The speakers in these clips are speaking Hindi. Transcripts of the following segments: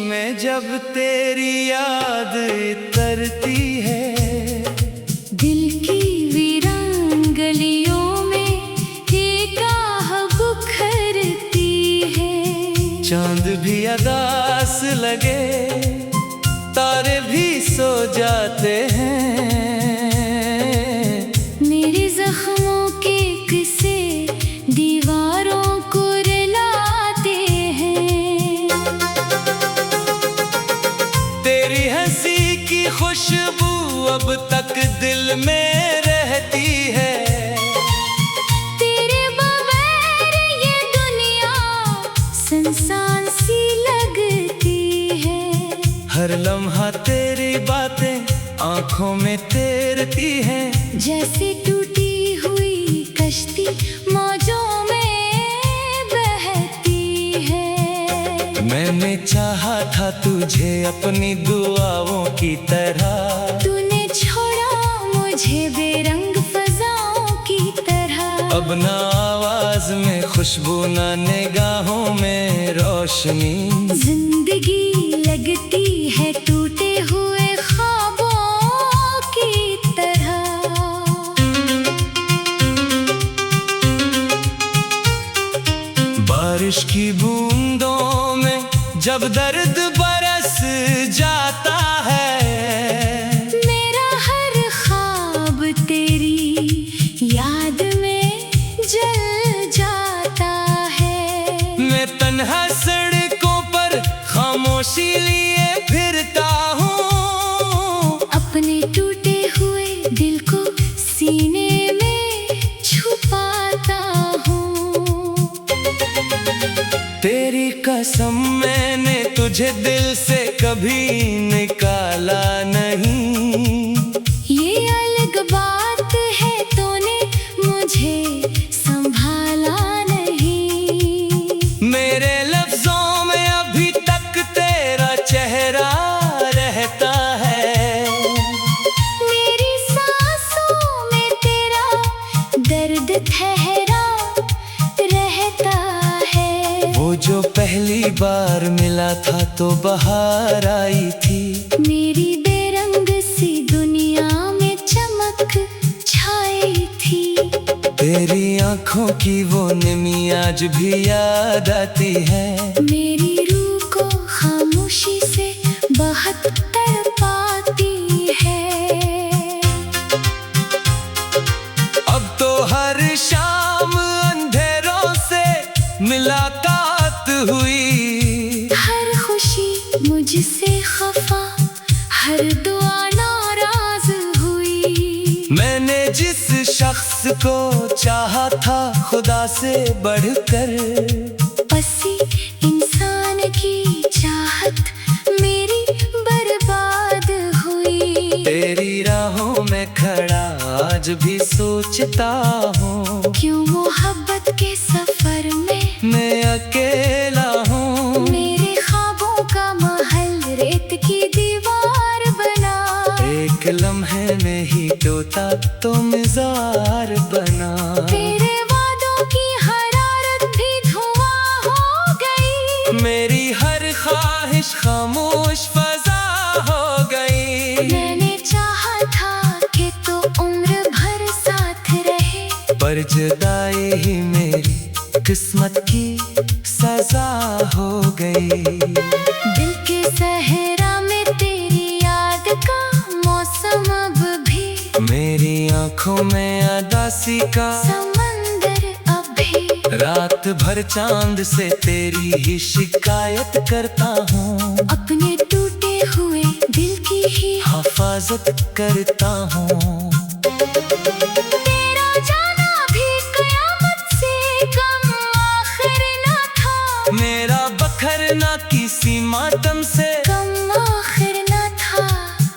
में जब तेरी याद तरती है, दिल की वीरान गलियों में एक आह बुखरती है। चांद भी अदास लगे, तारे भी सो जाते हैं। मेरे जख्मों के किस्से दीवारों को रुलाते हैं। तेरी हंसी की खुशबू अब तक दिल में रहती है। तेरे बगैर ये दुनिया सुनसान सी लगती है। हर लम्हा तेरी बातें आंखों में तैरती है। जैसे टूटी हुई कश्ती मौजों में बहती है। मैंने चाहा था तुझे अपनी दुआओं की तरह, तूने छोड़ा मुझे बेरंग फज़ाओं की तरह। अब ना आवाज में खुशबू ना निगाहों में रोशनी। जिंदगी लगती है टूटे हुए ख्वाबों की तरह। बारिश की बूंदों में जब दर्द बरस जाता है, मेरा हर ख्वाब तेरी याद में जल जाता है। मैं तन्हा सड़कों पर खामोशी लिए फिरता हूँ। अपने टूटे हुए दिल को सीने में छुपाता हूँ। तेरी कसम मैंने तुझे दिल से कभी निकाला नहीं। ये अलग बात है तूने मुझे संभाला नहीं। मेरे लफ्जों में अभी तक तेरा चेहरा रहता है। मेरी सांसों में तेरा दर्द ठहरा रहता है। वो जो पहली बार मिला था तो बहार आई थी। मेरी बेरंग सी दुनिया में चमक छाई थी। तेरी आंखों की वो नमी आज भी याद आती है। मेरी रूह को खामोशी से बहुत तड़पाती है। अब तो हर शाम अंधेरों से मुलाकात हुई। हर खुशी मुझसे खफा, हर दुआ नाराज हुई। मैंने जिस शख्स को चाहा था खुदा से बढ़कर, बसी इंसान की चाहत मेरी बर्बाद हुई। तेरी राहों में खड़ा आज भी सोचता हूँ, क्यों मोहब्बत के सफर में मैं अकेला हूँ। मेरे ख्वाबों का महल रेत की दीवार बना। एक लम्हे में ही टूटा तो मिज़ार बना। तेरे वादों की हरारत भी धुआं हो गई। मेरी हर ख्वाहिश खामोश फजा हो गई। मैंने चाहा था कि तो उम्र भर साथ रहे, पर जुदाई ही मेरी किस्मत की सजा हो गई। दिल के सहरा में तेरी याद का मौसम अब भी। मेरी आंखों में अदासी का समंदर अब भी। रात भर चांद से तेरी ही शिकायत करता हूँ। अपने टूटे हुए दिल की ही हिफाजत करता हूँ। तेरा जाना भी कयामत से कम आखिर न था। मेरा बखरना किसी मातम से कम आखिर न था।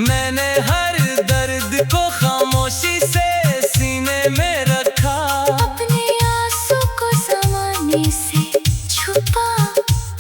मैंने हर दर्द को खामोशी से सीने में रखा। अपने आंसू को ज़माने से छुपा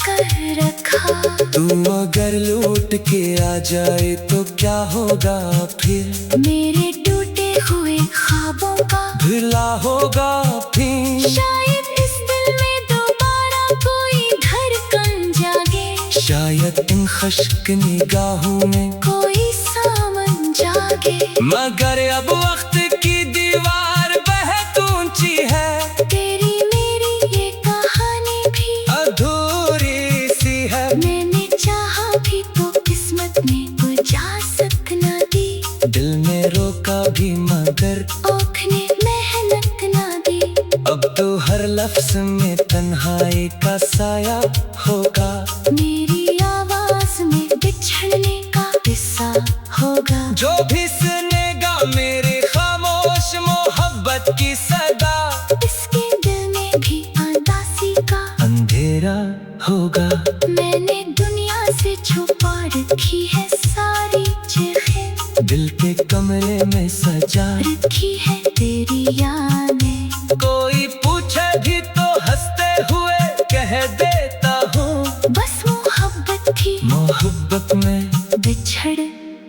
कर रखा। तू अगर लौट के आ जाए तो क्या होगा फिर? मेरे टूटे हुए ख्वाबों का भुला होगा फिर। शायद इस दिल में दोबारा कोई धड़कन जागे। शायद इन खश्क निगाहों में कोई सामन जागे, मगर अब वक्त की दीवार बहुत ऊंची है। तेरी मेरी ये कहानी भी अधूरी सी है। मैंने चाहा भी तो किस्मत ने इजाजत न दी, दिल में रोका भी मगर आँख ने मेहनत न दी। अब तो हर लफ्ज में तन्हाई का साया होगा, मेरी आवाज में बिछड़ने का किस्सा होगा। जो भी सुनेगा मेरी खामोश मोहब्बत की सदा, इसके दिल में भी अंदासी का अंधेरा होगा। मैंने दुनिया से छुपा रखी है सारी चीजें, दिल के कमरे में सजा रखी है तेरी यादें। कोई पूछे भी तो हंसते हुए कह देता हूँ, बस मोहब्बत की मोहब्बत में बिछड़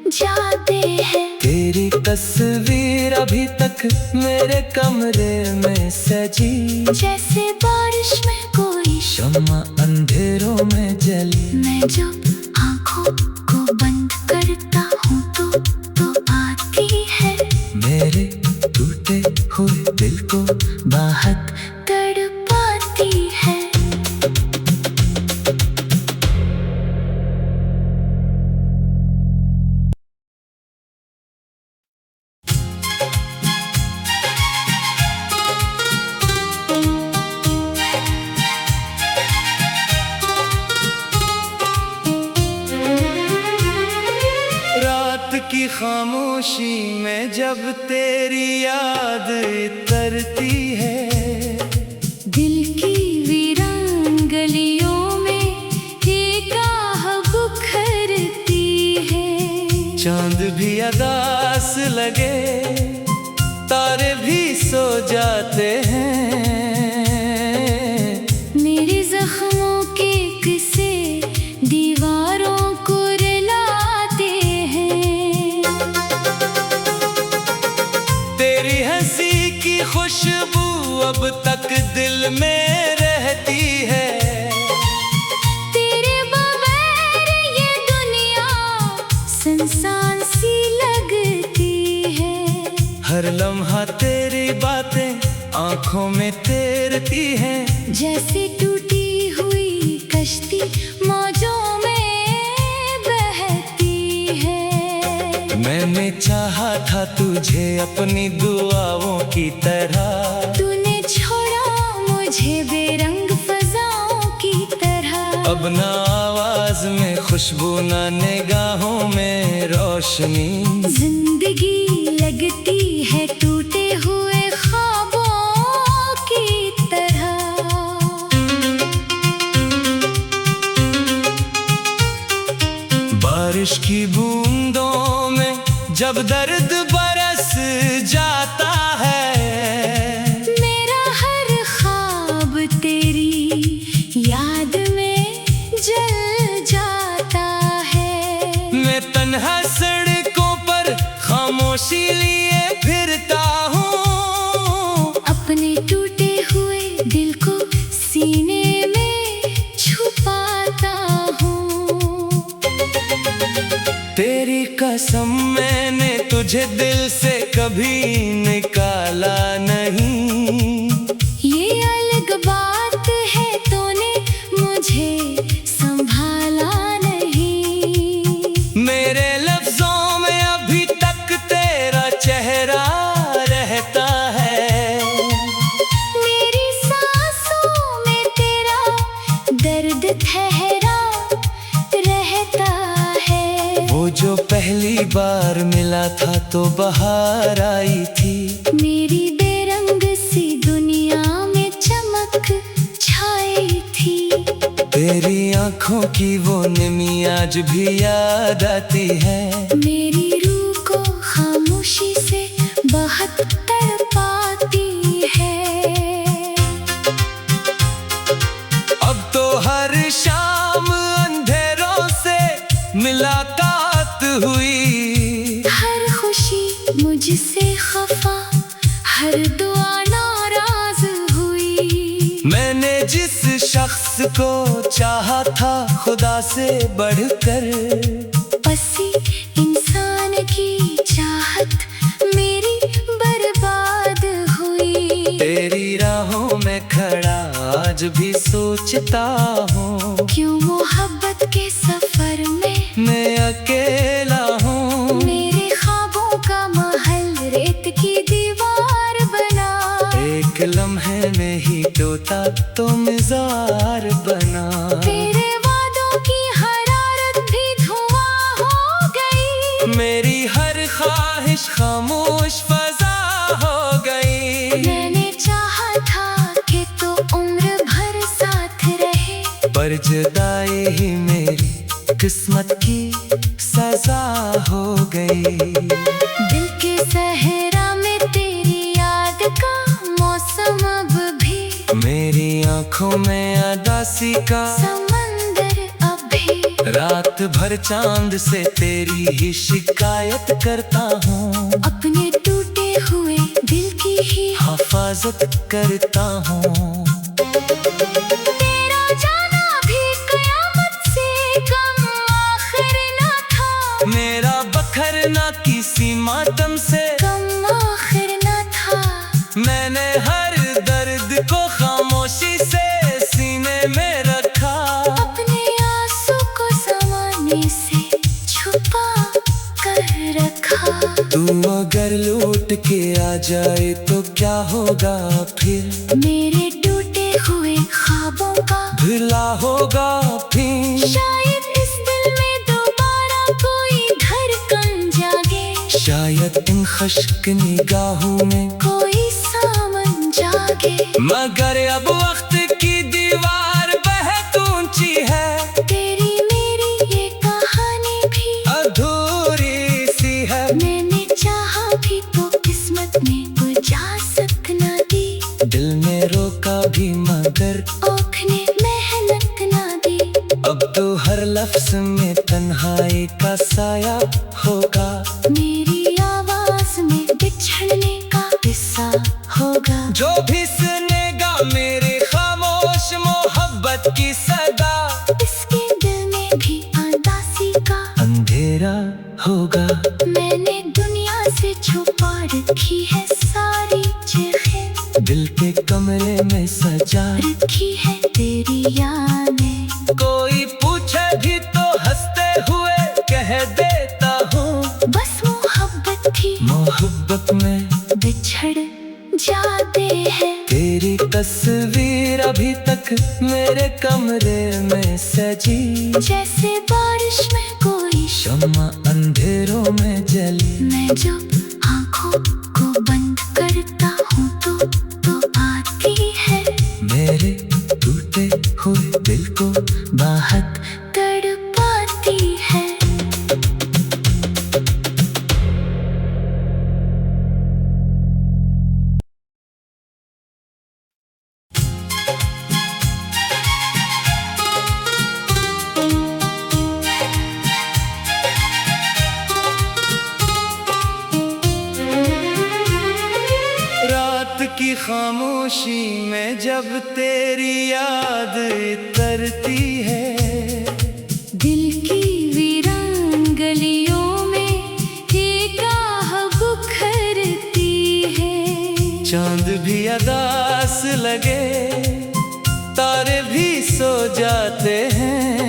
जाते हैं। तेरी तस्वीर अभी तक मेरे कमरे में सजी, जैसे बारिश में कोई शम्मा अंधेरों में जली। मैं जब आँखों को बंद करता हूँ तो आती है मेरे टूटे हुए दिल को बाहत तड़पाती है। रात की खामोशी में जब तेरी याद तरती है, दिल की वीरान गलियों में एक आह बुखरती है। चांद भी अदास लगे, तारे भी सो जाते हैं। मेरे जख्मों के किस्से दीवारों को रुलाते हैं। तेरी हंसी की खुशबू अब तक दिल में रहती है। तेरे बगैर ये दुनिया सुनसान सी लगती है। हर लम्हा तेरी बातें आंखों में तैरती हैं। जैसे टूटी हुई कश्ती मौजों में बहती है। मैंने चाहा था तुझे अपनी दुआओं की तरह, तूने छोड़ा मुझे बेरंग फजाओं की तरह। अब ना आवाज में खुशबू ना निगाहों में रोशनी। जिंदगी लगती है टूटे हुए ख्वाबों की तरह। बारिश की बूंदों में जब दर्द बरस जाता है, मेरा हर ख्वाब तेरी याद में जल जाता है। मैं तन्हा सड़कों पर खामोशी लिए फिरता हूँ। अपने टूटे हुए दिल को सीने में छुपाता हूँ। तेरी कसम मैंने तुझे दिल से कभी निकाला नहीं। ये अलग बात है तूने मुझे संभाला नहीं। मेरे लफ्जों में अभी तक तेरा चेहरा रहता है। मेरी सांसों में तेरा दर्द ठहरा रहता है। वो जो पहली बार मिला था तो बहार आई थी। मेरी बेरंग सी दुनिया में चमक छाई थी। तेरी आंखों की वो निमी आज भी याद आती है। मेरी रूह को खामोशी से बहुत तड़पाती है। अब तो हर शाम अंधेरों से मुलाकात हुई। हर खुशी मुझसे खफा, हर दुआ नाराज हुई। मैंने जिस शख्स को चाहा था खुदा से बढ़कर, पसी इंसान की चाहत मेरी बर्बाद हुई। तेरी राहों में खड़ा आज भी सोचता हूँ, क्यों मोहब्बत के सफर में मैं अकेला हूँ। मेरे ख्वाबों का महल रेत की दीवार बना, एक लम्हे में ही टूटा तो मज़ार बना। तेरे वादों की हरारत भी धुआं हो गई, मेरी हर ख्वाहिश खामोश फजा हो गई। मैंने चाहा था कि तो उम्र भर साथ रहे, पर जुदाई ही मेरी किस्मत की सजा हो गई। दिल के सहरा में तेरी याद का मौसम अब भी, मेरी आंखों में अदासी का समंदर अब भी। रात भर चांद से तेरी ही शिकायत करता हूँ, अपने टूटे हुए दिल की ही हिफाजत करता हूँ। तेरा जाना भी कयामत से कम आखिर न था, मेरा बखरना किसी मातम से कम आखिर न था। मैंने हर दर्द को खामोशी से सीने में रखा, अपने आंसू को ज़माने से छुपा कर रखा। तू अगर लौट के आ जाए तो क्या होगा फिर, मेरे टूटे हुए ख्वाबों का भुला होगा फिर। शायद इस दिल में दोबारा कोई धड़कन जागे, शायद इन खश्क निगाहों में कोई सामन जागे। मगर अब वक्त की दीवार बहुत ऊंची है, तेरी मेरी ये कहानी भी अधूरी सी है। मैंने चाहा भी तो किस्मत ने इजाजत न दी, दिल ने रोका भी मगर आँख ने मेहनत न दी। अब तो हर लफ्ज में तन्हाई का साया होगा, मेरी आवाज में बिछड़ने का किस्सा होगा। जो भी सुनेगा मेरी खामोश मोहब्बत की सदा, इसके दिल में भी उदासी का अंधेरा होगा। मैंने दुनिया से छुपा रखी है सारी चीज़ें, दिल के कमरे में सजा रखी है तेरी यादें। कोई पूछे भी तो हंसते हुए कह देता हूँ, बस मोहब्बत की मोहब्बत में बिछड़ जाते हैं। तेरी तस्वीर अभी तक मेरे कमरे में सजी, जैसे बारिश में कोई शम्मा अंधेरों में जली। मैं जब आँखों को बंद करता हूँ तो आती है मेरे टूटे हुए दिल को बाहत तड़पाती है। रात की खामोशी में जब तेरी याद तरती है, दिल की वीरान गलियों में एक आह बुखरती है। चांद भी अदास लगे, तारे भी सो जाते हैं।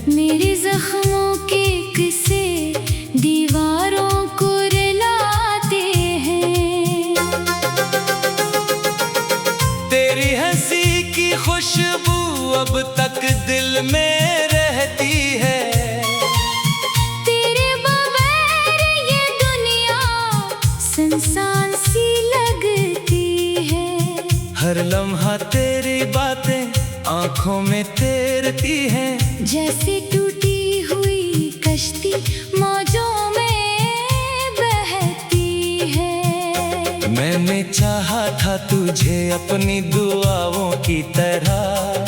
मेरे जख्मों के किस्से दीवारों को रुलाते हैं। तेरी हंसी की खुशबू अब तक दिल में रहती है। तेरे बगैर ये दुनिया सुनसान सी लगती है। हर लम्हा तेरी बातें आंखों में तैरती हैं। जैसे टूटी हुई कश्ती मौजों में बहती है। मैंने चाहा था तुझे अपनी दुआओं की तरह,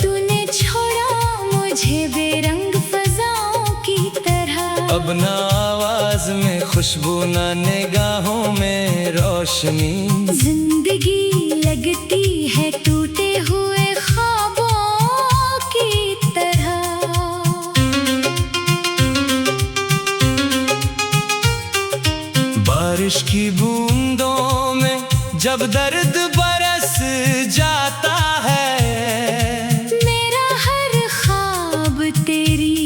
तूने छोड़ा मुझे बेरंग फजाओं की तरह। अब ना आवाज में खुशबू ना निगाहों में रोशनी। जिंदगी लगती है टूटे हुए ख्वाबों बारिश की बूंदों में जब दर्द बरस जाता है, मेरा हर ख्वाब तेरी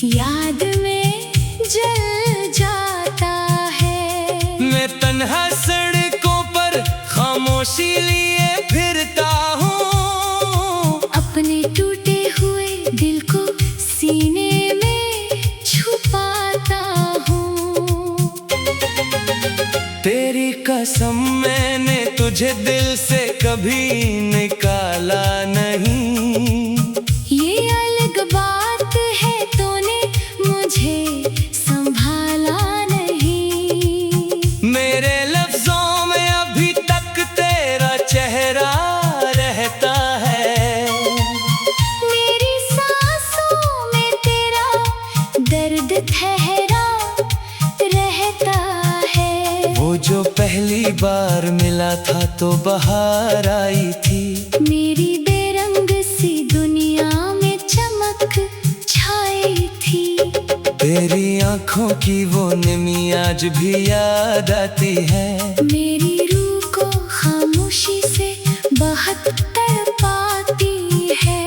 याद में जल जाता है। मैं तन्हा सड़कों पर खामोशी लिए फिरता हूँ, अपने टूटे हुए दिल को सीने में छुपाता हूँ। तेरी कसम मैंने तुझे दिल से कभी निकाला नहीं। ये अलग बात है तूने मुझे संभाला नहीं। मेरे लफ्जों में अभी तक तेरा चेहरा रहता है, मेरी सांसों में तेरा दर्द ठहरा रहता है। वो जो पहली बार मिला था तो बहार आई थी, मेरी बेरंग सी दुनिया में चमक छाई थी। तेरी आंखों की वो निमी आज भी याद आती है। मेरी रूह को खामोशी से बहुत तड़पाती है।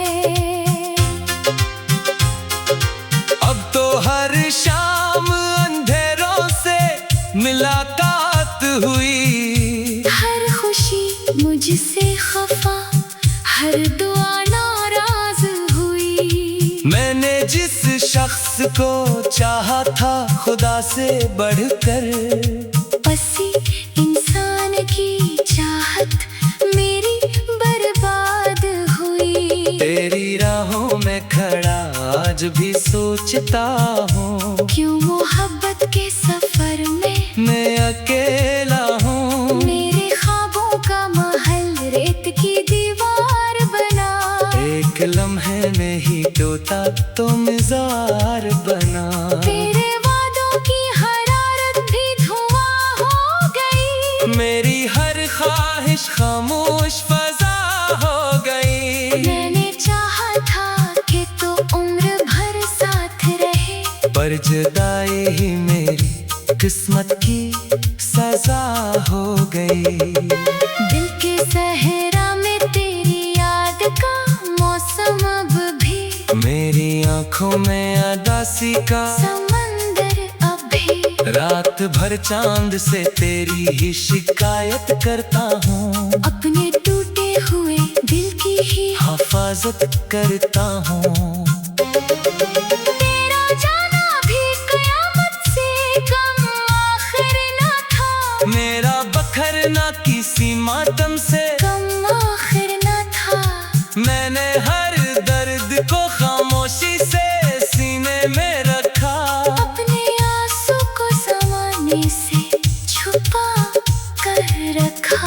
अब तो हर शाम अंधेरों से मुलाकात हुई, हर खुशी मुझसे खफा, हर दुआ नाराज हुई। मैंने जिस शख्स को चाहा था खुदा से बढ़कर, बसी इंसान की चाहत मेरी बर्बाद हुई। तेरी राहों में खड़ा आज भी सोचता हूँ, क्यों मोहब्बत के सफर में मैं अकेला हूँ। मेरे ख्वाबों का महल रेत की दीवार बना, एक लम्हे में ही टूटा तो मिज़ार बना। तेरे वादों की हरारत भी धुआं हो गई। मेरी हर ख्वाहिश खामोश फजा हो गई। मैंने चाहा था कि तो उम्र भर साथ रहे, पर जुदाई ही मेरी किस्मत की सजा हो गई। दिल के सहरा में तेरी याद का मौसम अब भी, मेरी आंखों में उदासी का समंदर अब भी। रात भर चांद से तेरी ही शिकायत करता हूँ, अपने टूटे हुए दिल की ही हिफाजत करता हूँ। तेरा जाना भी कयामत से कम आखिर न था, मेरा बखरना किसी मातम से कम आखिर न था। मैंने हर दर्द को खामोशी से सीने में रखा, अपने आंसू को ज़माने से छुपा कर रखा।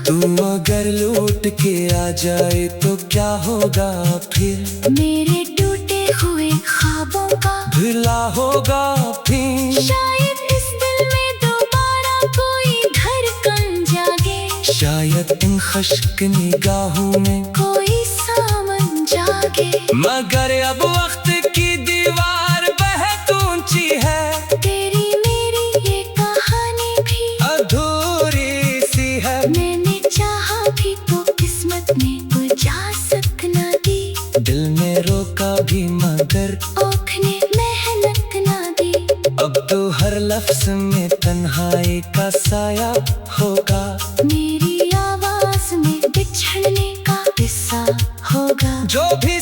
तू अगर लौट के आ जाए तो क्या होगा फिर, मेरे टूटे हुए ख्वाबों का भुला होगा फिर। शायद इस दिल में दोबारा कोई धड़कन जागे, शायद इन खुश्क निगाहों में कोई सामन जागे। मगर अब वक्त की दीवार बहुत ऊंची है, तेरी मेरी ये कहानी भी अधूरी सी है। मैंने चाहा भी तो किस्मत ने इजाजत न दी, दिल ने रोका भी मगर आँख ने मेहनत न दी। अब तो हर लफ्ज में तन्हाई का साया होगा, मेरी आवाज में बिछड़ने का किस्सा होगा। जो भी